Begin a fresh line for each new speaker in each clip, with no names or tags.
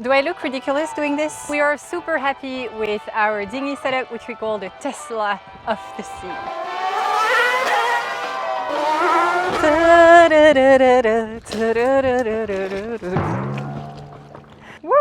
Do I look ridiculous doing this? We are super happy with our dinghy setup, which we call the Tesla of the sea. Woo!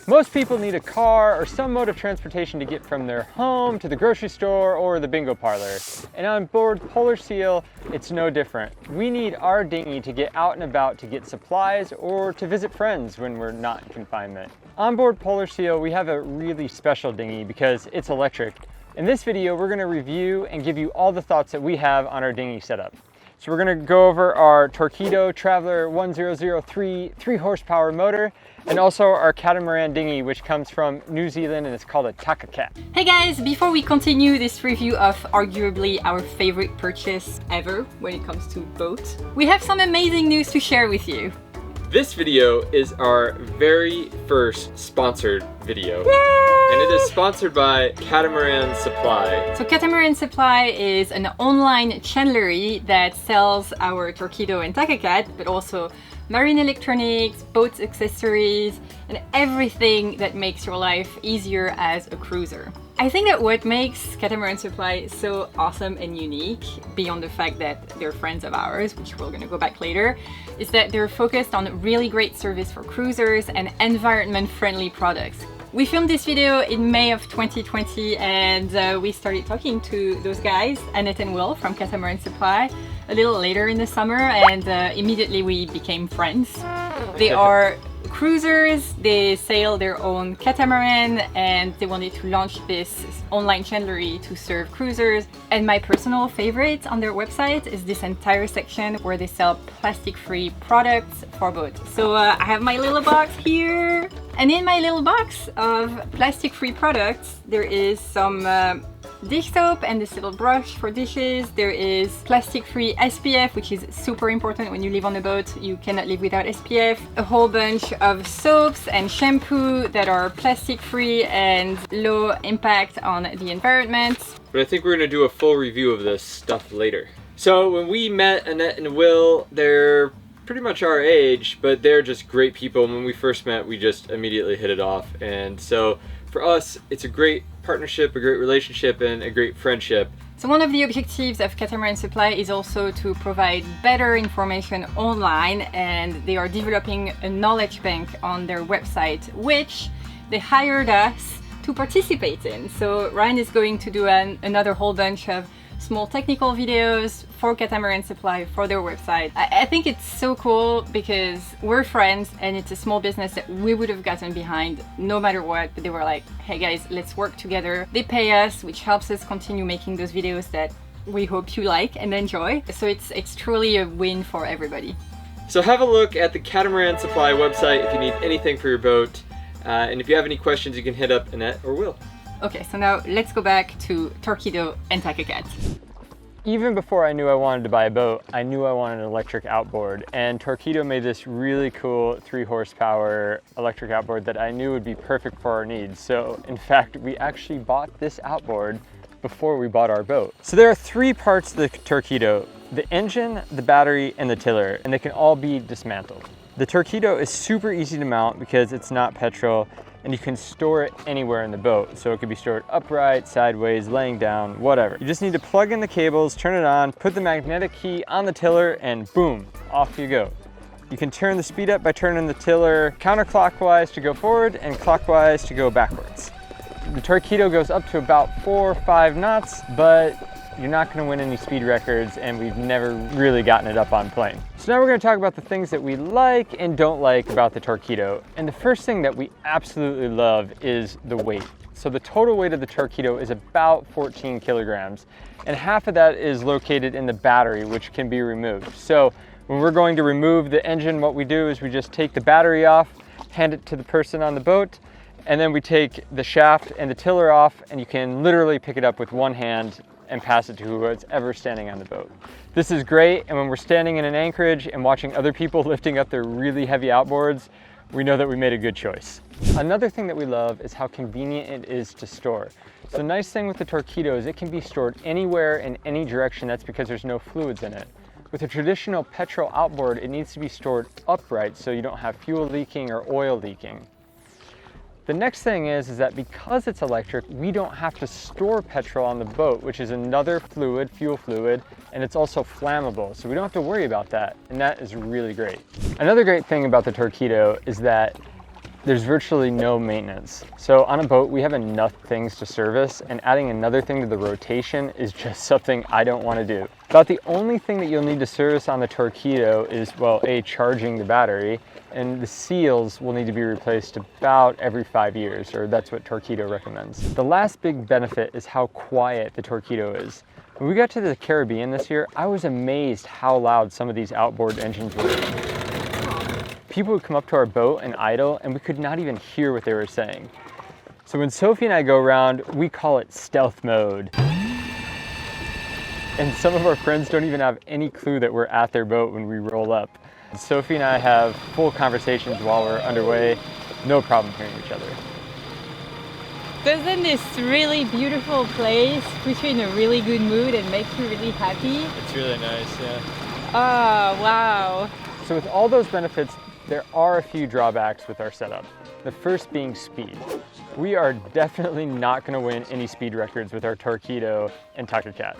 Most people need a car or some mode of transportation to get from their home to the grocery store or the bingo parlor. And on board Polar Seal, it's no different. We need our dinghy to get out and about to get supplies or to visit friends when we're not in confinement. On board Polar Seal, we have a really special dinghy because it's electric. In this video, we're gonna review and give you all the thoughts that we have on our dinghy setup. So we're gonna go over our TORQEEDO Traveler 1003 3-horsepower motor, and also our catamaran dinghy, which comes from New Zealand and it's called a TAKACAT.
Hey guys, before we continue this review of arguably our favorite purchase ever when it comes to boat, we have some amazing news to share with you.
This video is our very first sponsored video.
Yay!
And it is sponsored by Catamaran Supply.
So Catamaran Supply is an online chandlery that sells our TORQEEDO and TAKACAT, but also marine electronics, boat accessories, and everything that makes your life easier as a cruiser. I think that what makes Catamaran Supply so awesome and unique, beyond the fact that they're friends of ours, which we're gonna go back later, is that they're focused on really great service for cruisers and environment-friendly products. We filmed this video in May of 2020 and we started talking to those guys, Anett and Will from Catamaran Supply, a little later in the summer, and immediately we became friends. They are cruisers, they sail their own catamaran, and they wanted to launch this online chandlery to serve cruisers. And my personal favorite on their website is this entire section where they sell plastic-free products for boats. So I have my little box here, and in my little box of plastic-free products there is some dish soap and this little brush for dishes. There is plastic-free SPF, which is super important when you live on a boat. You cannot live without SPF. A whole bunch of soaps and shampoo that are plastic-free and low impact on the environment.
But I think we're gonna do a full review of this stuff later. So when we met Anett and Will, they're pretty much our age, but they're just great people. When we first met, we just immediately hit it off. And so for us, it's a great partnership, a great relationship, and a great friendship.
So one of the objectives of Catamaran Supply is also to provide better information online, and they are developing a knowledge bank on their website, which they hired us to participate in. So Ryan is going to do another whole bunch of small technical videos for Catamaran Supply for their website. I think it's so cool because we're friends and it's a small business that we would have gotten behind no matter what, but they were like, hey guys, let's work together. They pay us, which helps us continue making those videos that we hope you like and enjoy. So it's truly a win for everybody.
So have a look at the Catamaran Supply website if you need anything for your boat. And if you have any questions, you can hit up Anett or Will.
Okay, so now let's go back to TORQEEDO and TAKACAT.
Even before I knew I wanted to buy a boat, I knew I wanted an electric outboard, and TORQEEDO made this really cool 3-horsepower electric outboard that I knew would be perfect for our needs. So in fact, we actually bought this outboard before we bought our boat. So there are 3 parts to the TORQEEDO: the engine, the battery, and the tiller, and they can all be dismantled. The TORQEEDO is super easy to mount because it's not petrol, and you can store it anywhere in the boat. So it could be stored upright, sideways, laying down, whatever. You just need to plug in the cables, turn it on, put the magnetic key on the tiller, and boom, off you go. You can turn the speed up by turning the tiller counterclockwise to go forward and clockwise to go backwards. The TORQEEDO goes up to about 4 or 5 knots, but you're not going to win any speed records, and we've never really gotten it up on plane. So now we're going to talk about the things that we like and don't like about the TORQEEDO. And the first thing that we absolutely love is the weight. So the total weight of the TORQEEDO is about 14 kilograms, and half of that is located in the battery, which can be removed. So when we're going to remove the engine, what we do is we just take the battery off, hand it to the person on the boat, and then we take the shaft and the tiller off, and you can literally pick it up with one hand and pass it to whoever's ever standing on the boat. This is great, and when we're standing in an anchorage and watching other people lifting up their really heavy outboards, we know that we made a good choice. Another thing that we love is how convenient it is to store. So the nice thing with the Torqeedo is it can be stored anywhere in any direction. That's because there's no fluids in it. With a traditional petrol outboard, it needs to be stored upright so you don't have fuel leaking or oil leaking. The next thing is that because it's electric, we don't have to store petrol on the boat, which is another fluid, fuel fluid, and it's also flammable, so we don't have to worry about that, and that is really great. Another great thing about the Torqeedo is that there's virtually no maintenance. So on a boat, we have enough things to service, and adding another thing to the rotation is just something I don't want to do. About the only thing that you'll need to service on the Torqeedo is, well, charging the battery, and the seals will need to be replaced about every 5 years, or that's what Torqeedo recommends. The last big benefit is how quiet the Torqeedo is. When we got to the Caribbean this year, I was amazed how loud some of these outboard engines were. People would come up to our boat and idle, and we could not even hear what they were saying. So when Sophie and I go around, we call it stealth mode. And some of our friends don't even have any clue that we're at their boat when we roll up. Sophie and I have full conversations while we're underway, no problem hearing each other.
Doesn't this really beautiful place put you in a really good mood and make you really happy?
It's really nice, yeah.
Oh, wow.
So with all those benefits, there are a few drawbacks with our setup. The first being speed. We are definitely not going to win any speed records with our Torqeedo and TAKACAT.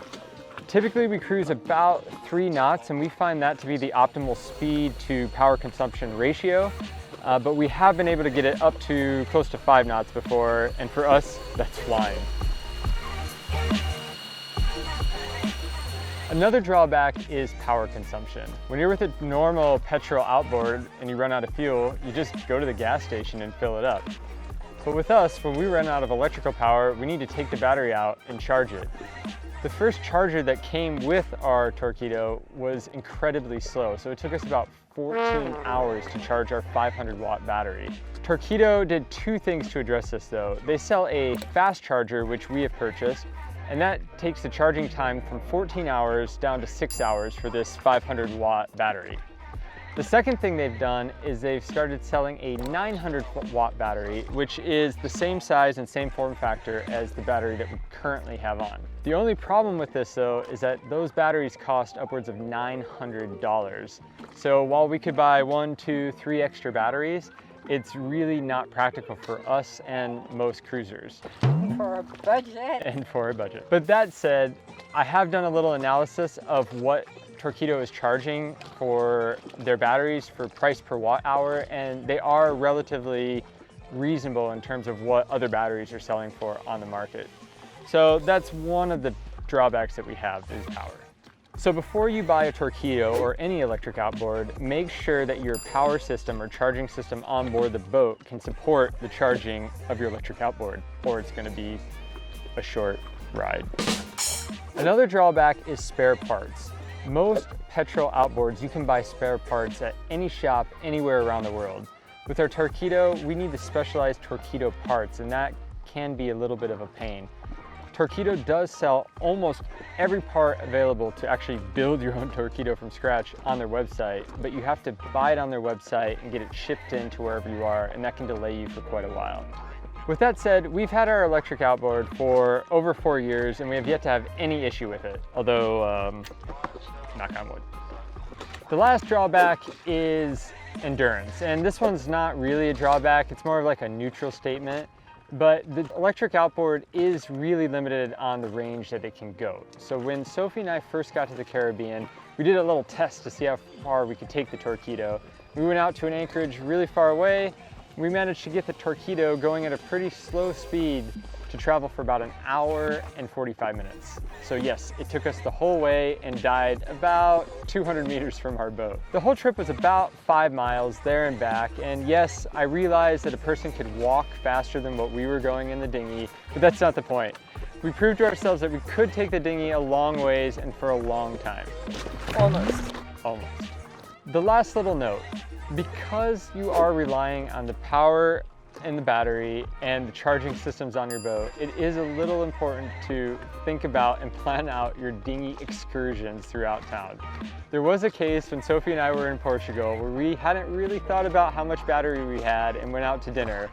Typically we cruise about 3 knots, and we find that to be the optimal speed to power consumption ratio, but we have been able to get it up to close to 5 knots before, and for us, that's flying. Another drawback is power consumption. When you're with a normal petrol outboard and you run out of fuel, you just go to the gas station and fill it up. But with us, when we run out of electrical power, we need to take the battery out and charge it. The first charger that came with our Torqeedo was incredibly slow, so it took us about 14 hours to charge our 500-watt battery. Torqeedo did 2 things to address this though. They sell a fast charger, which we have purchased, and that takes the charging time from 14 hours down to 6 hours for this 500-watt battery. The second thing they've done is they've started selling a 900-watt battery, which is the same size and same form factor as the battery that we currently have on. The only problem with this though is that those batteries cost upwards of $900. So while we could buy 1, 2, 3 extra batteries, it's really not practical for us and most cruisers.
For a budget.
And for a budget. But that said, I have done a little analysis of what Torqeedo is charging for their batteries for price per watt hour, and they are relatively reasonable in terms of what other batteries are selling for on the market. So that's one of the drawbacks that we have is power. So before you buy a Torqeedo or any electric outboard, make sure that your power system or charging system on board the boat can support the charging of your electric outboard, or it's going to be a short ride. Another drawback is spare parts. Most petrol outboards, you can buy spare parts at any shop anywhere around the world. With our Torqeedo, we need the specialized Torqeedo parts, and that can be a little bit of a pain. Torqeedo does sell almost every part available to actually build your own Torqeedo from scratch on their website, but you have to buy it on their website and get it shipped in to wherever you are, and that can delay you for quite a while. With that said, we've had our electric outboard for over 4 years, and we have yet to have any issue with it, although, knock on wood. The last drawback is endurance, and this one's not really a drawback, it's more of like a neutral statement. But the electric outboard is really limited on the range that it can go. So when Sophie and I first got to the Caribbean, we did a little test to see how far we could take the Torqeedo. We went out to an anchorage really far away. We managed to get the Torqeedo going at a pretty slow speed to travel for about 1 hour and 45 minutes. So yes, it took us the whole way and died about 200 meters from our boat. The whole trip was about 5 miles there and back, and yes, I realized that a person could walk faster than what we were going in the dinghy, but that's not the point. We proved to ourselves that we could take the dinghy a long ways and for a long time.
Almost.
The last little note, because you are relying on the power in the battery and the charging systems on your boat, it is a little important to think about and plan out your dinghy excursions throughout town. There was a case when Sophie and I were in Portugal where we hadn't really thought about how much battery we had and went out to dinner.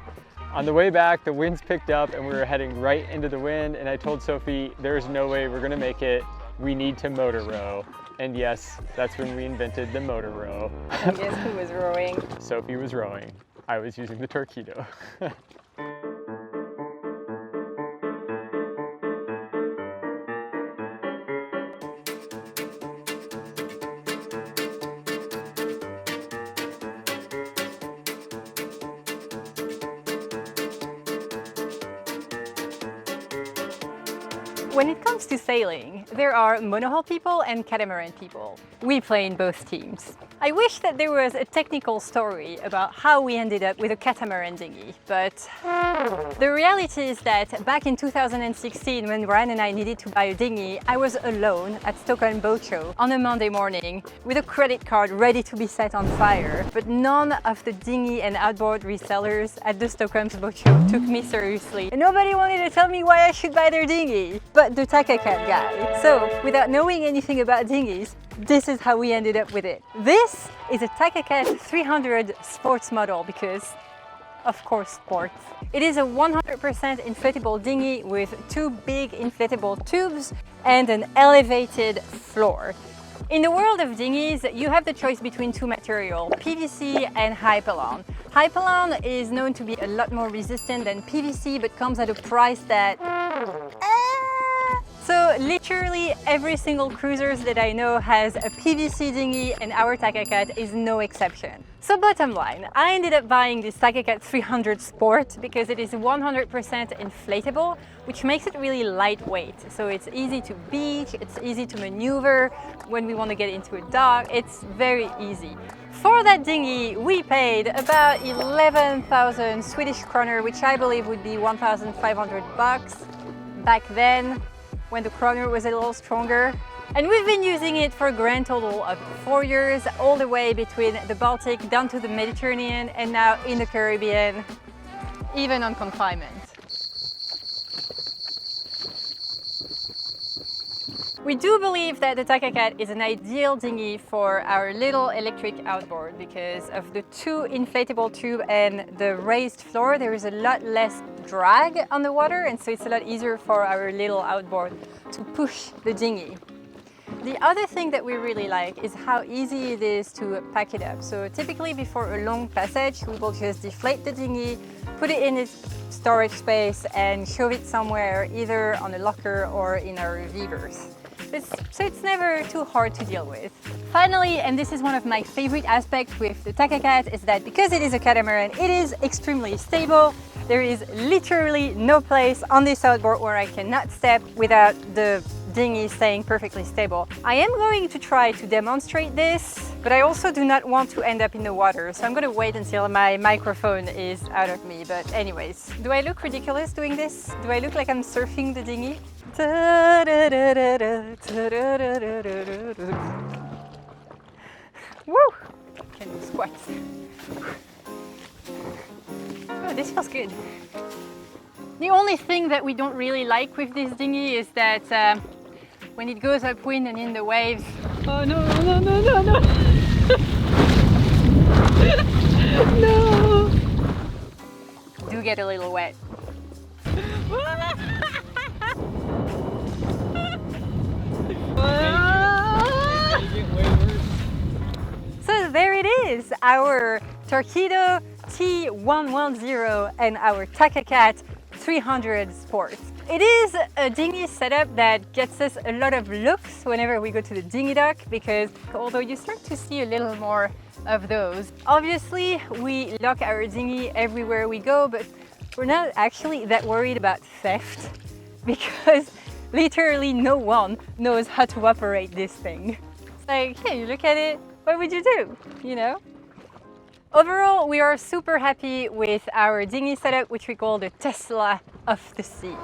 On the way back, the winds picked up and we were heading right into the wind, and I told Sophie, there's no way we're gonna make it. We need to motor row. And yes, that's when we invented the motor row.
And guess who was rowing?
Sophie was rowing. I was using the Torqeedo.
When it comes to sailing, there are monohull people and catamaran people. We play in both teams. I wish that there was a technical story about how we ended up with a catamaran dinghy, but the reality is that back in 2016, when Ryan and I needed to buy a dinghy, I was alone at Stockholm Boat Show on a Monday morning with a credit card ready to be set on fire. But none of the dinghy and outboard resellers at the Stockholm Boat Show took me seriously, and nobody wanted to tell me why I should buy their dinghy, but the TAKACAT guy. So, without knowing anything about dinghies, this is how we ended up with it. This is a TAKACAT 300 sports model because, of course, sports. It is a 100% inflatable dinghy with two big inflatable tubes and an elevated floor. In the world of dinghies, you have the choice between two materials, PVC and Hypalon. Hypalon is known to be a lot more resistant than PVC, but comes at a price that so literally every single cruiser that I know has a PVC dinghy, and our TAKACAT is no exception. So bottom line, I ended up buying this TAKACAT 300 Sport because it is 100% inflatable, which makes it really lightweight. So it's easy to beach, it's easy to maneuver when we want to get into a dock, it's very easy. For that dinghy, we paid about 11,000 Swedish kroner, which I believe would be 1,500 bucks back then, when the kroner was a little stronger. And we've been using it for a grand total of 4 years, all the way between the Baltic down to the Mediterranean, and now in the Caribbean, even on confinement. We do believe that the TAKACAT is an ideal dinghy for our little electric outboard because of the two inflatable tube and the raised floor. There is a lot less drag on the water, and so it's a lot easier for our little outboard to push the dinghy. The other thing that we really like is how easy it is to pack it up. So typically before a long passage, we will just deflate the dinghy, put it in its storage space and shove it somewhere, either on a locker or in our reavers. So it's never too hard to deal with. Finally, and this is one of my favorite aspects with the TAKACAT, is that because it is a catamaran, it is extremely stable. There is literally no place on this outboard where I cannot step without the dinghy staying perfectly stable. I am going to try to demonstrate this, but I also do not want to end up in the water, so I'm going to wait until my microphone is out of me. But anyways, do I look ridiculous doing this? Do I look like I'm surfing the dinghy? Woo! Can do squats. Oh, this feels good. The only thing that we don't really like with this dinghy is that when it goes upwind and in the waves, oh no, no, no, no, no, no, do get a little wet. So there it is, our TORQEEDO T110 and our TAKACAT 300 Sport. It is a dinghy setup that gets us a lot of looks whenever we go to the dinghy dock, because although you start to see a little more of those, obviously we lock our dinghy everywhere we go, but we're not actually that worried about theft because literally no one knows how to operate this thing. It's like, hey, you look at it, what would you do, you know? Overall, we are super happy with our dinghy setup, which we call the Tesla of the sea.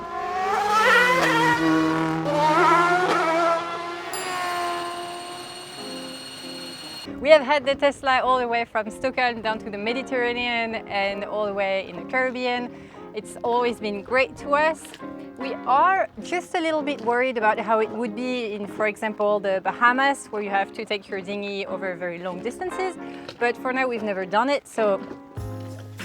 We have had the Tesla all the way from Stockholm down to the Mediterranean and all the way in the Caribbean. It's always been great to us. We are just a little bit worried about how it would be in, for example, the Bahamas, where you have to take your dinghy over very long distances. But for now, we've never done it, so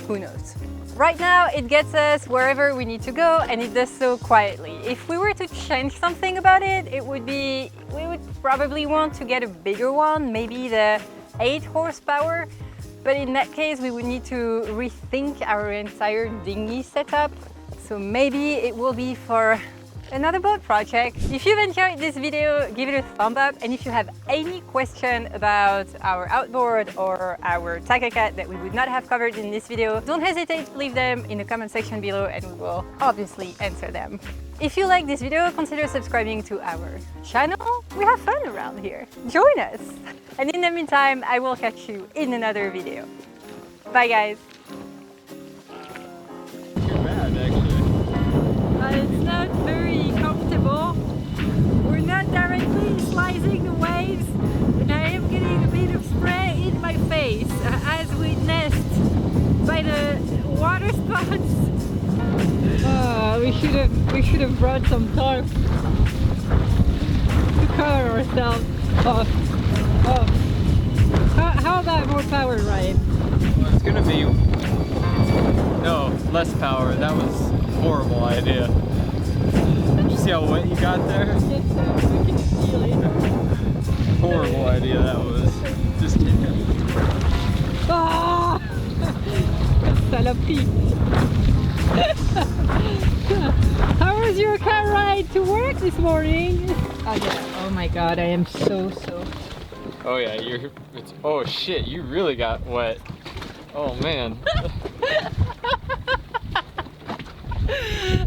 who knows? Right now, it gets us wherever we need to go, and it does so quietly. If we were to change something about it, it would be, we would probably want to get a bigger one, maybe the 8 horsepower. But in that case, we would need to rethink our entire dinghy setup. So maybe it will be for another boat project. If you've enjoyed this video, give it a thumb up. And if you have any question about our outboard or our TAKACAT that we would not have covered in this video, don't hesitate to leave them in the comment section below and we will obviously answer them. If you like this video, consider subscribing to our channel. We have fun around here. Join us. And in the meantime, I will catch you in another video. Bye guys.
You're bad, actually.
It's not very comfortable. We're not directly slicing the waves, and I am getting a bit of spray in my face, as witnessed by the water spots. We should have brought some tarp to cover ourselves. How about more power, Ryan?
Well, it's gonna be no less power. That was a horrible idea. Did you see how wet you got there?
Yes, I can feel it.
Horrible idea that was. Just kidding.
Ah! Saloperie. How was your car ride to work this morning? Oh yeah. Oh my god, I am so.
Oh yeah, oh shit, you really got wet. Oh man.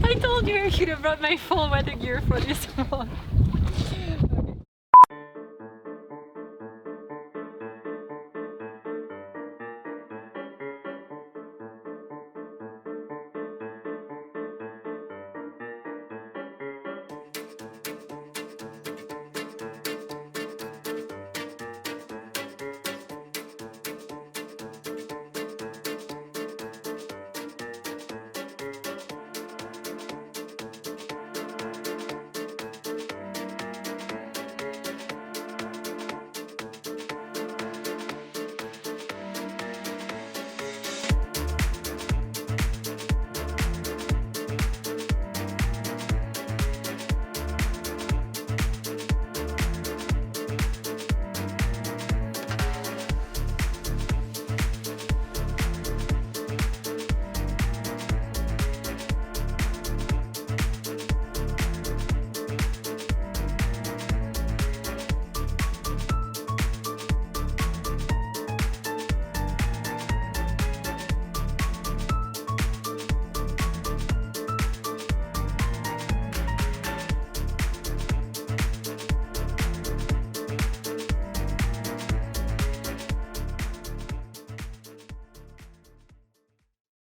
I told you I should have brought my full weather gear for this one.